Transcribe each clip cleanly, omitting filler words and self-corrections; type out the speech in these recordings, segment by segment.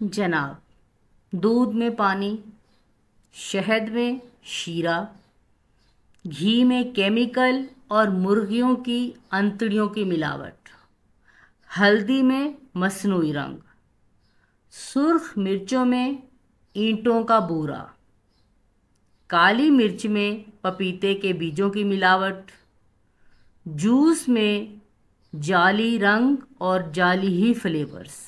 जनाब, दूध में पानी, शहद में शीरा, घी में केमिकल और मुर्गियों की अंतड़ियों की मिलावट, हल्दी में मसनूई रंग, सुर्ख मिर्चों में ईंटों का बूरा, काली मिर्च में पपीते के बीजों की मिलावट, जूस में जाली रंग और जाली ही फ्लेवर्स,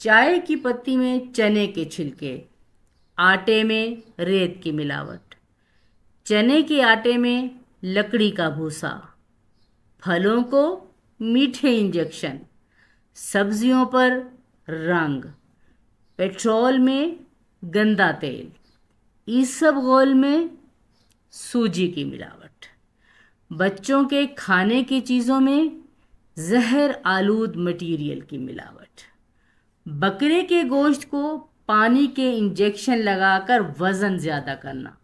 चाय की पत्ती में चने के छिलके, आटे में रेत की मिलावट, चने के आटे में लकड़ी का भूसा, फलों को मीठे इंजेक्शन, सब्जियों पर रंग, पेट्रोल में गंदा तेल, इसबगोल में सूजी की मिलावट, बच्चों के खाने की चीज़ों में जहर आलूद मटीरियल की मिलावट, बकरे के गोश्त को पानी के इंजेक्शन लगाकर वज़न ज़्यादा करना,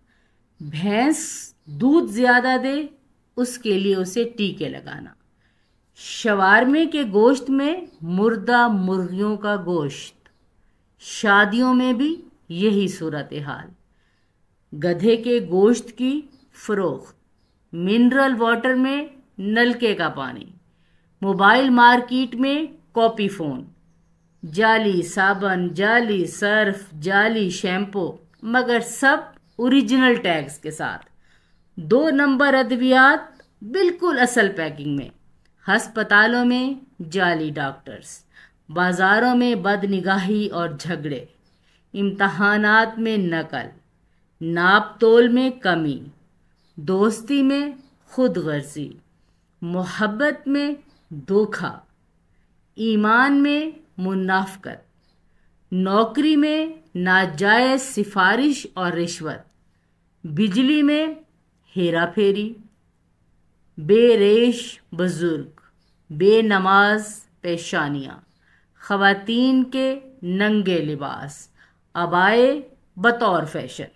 भैंस दूध ज़्यादा दे उसके लिए उसे टीके लगाना, शवारमे के गोश्त में मुर्दा मुर्गियों का गोश्त, शादियों में भी यही सूरत हाल, गधे के गोश्त की फ़रोख्त, मिनरल वाटर में नलके का पानी, मोबाइल मार्केट में कॉपी फ़ोन, जाली साबन, जाली सर्फ, जाली शैम्पू, मगर सब ओरिजिनल टैग्स के साथ, 2 नंबर अद्वियात बिल्कुल असल पैकिंग में, हस्पतालों में जाली डॉक्टर्स, बाज़ारों में बदनिगाही और झगड़े, इम्तहानात में नकल, नाप तोल में कमी, दोस्ती में खुद गर्जी, मोहब्बत में धोखा, ईमान में मुनाफकत, नौकरी में नाजायज़ सिफारिश और रिश्वत, बिजली में हेरा फेरी, बेरेश बुजुर्ग, बेनमाज पेशानियाँ, ख़वातीन के नंगे लिबास, अबाए बतौर फैशन,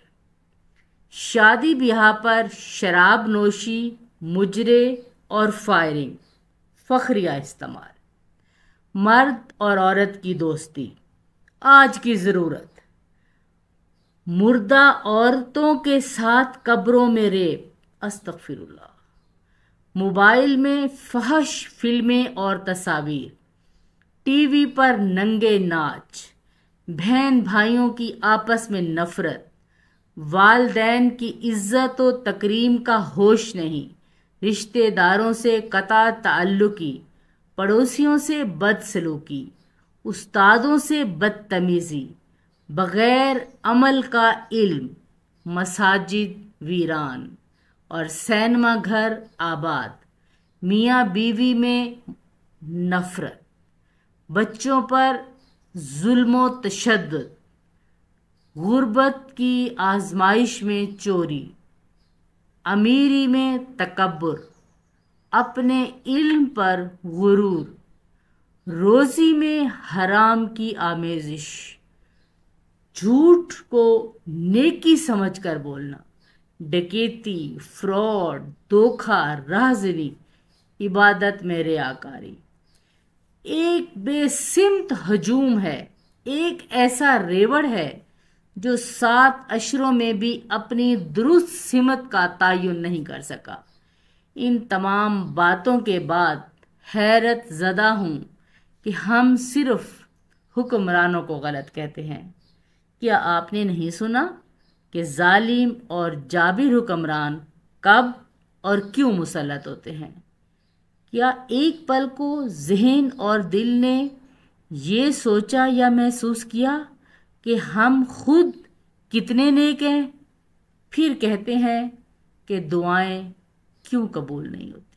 शादी ब्याह पर शराब नोशी, मुजरे और फायरिंग, फखरिया इस्तेमाल, मर्द और औरत की दोस्ती, आज की ज़रूरत, मुर्दा औरतों के साथ कब्रों में रेप, अस्तगफिरुल्लाह, मोबाइल में फहश फिल्में और तस्वीर, टीवी पर नंगे नाच, बहन भाइयों की आपस में नफरत, वालदैन की इज्जत व तकरीम का होश नहीं, रिश्तेदारों से कता ताल्लुकी, पड़ोसियों से बदसलूकी, उस्तादों से बदतमीज़ी, बग़ैर अमल का इल्म, मसाजिद वीरान और सिनेमा घर आबाद, मियाँ बीवी में नफ़रत, बच्चों पर जुल्म व तशद्दुद, गुर्बत की आजमाइश में चोरी, अमीरी में तकब्बुर, अपने इल्म पर गुरूर, रोज़ी में हराम की आमेज़िश, झूठ को नेकी समझकर बोलना, डकैती, फ्रॉड, धोखा, राज़नी, इबादत में रियाकारी, एक बेसिमत हजूम है, एक ऐसा रेवड़ है जो 7 अशरों में भी अपनी दुरुस्त सिमत का तयन नहीं कर सका। इन तमाम बातों के बाद हैरत ज़दा हूँ कि हम सिर्फ हुक्मरानों को गलत कहते हैं। क्या आपने नहीं सुना कि जालिम और जाबिर हुक्मरान कब और क्यों मुसल्लत होते हैं? क्या एक पल को ज़हन और दिल ने ये सोचा या महसूस किया कि हम खुद कितने नेक हैं? फिर कहते हैं कि दुआएं क्यों कबूल नहीं होती।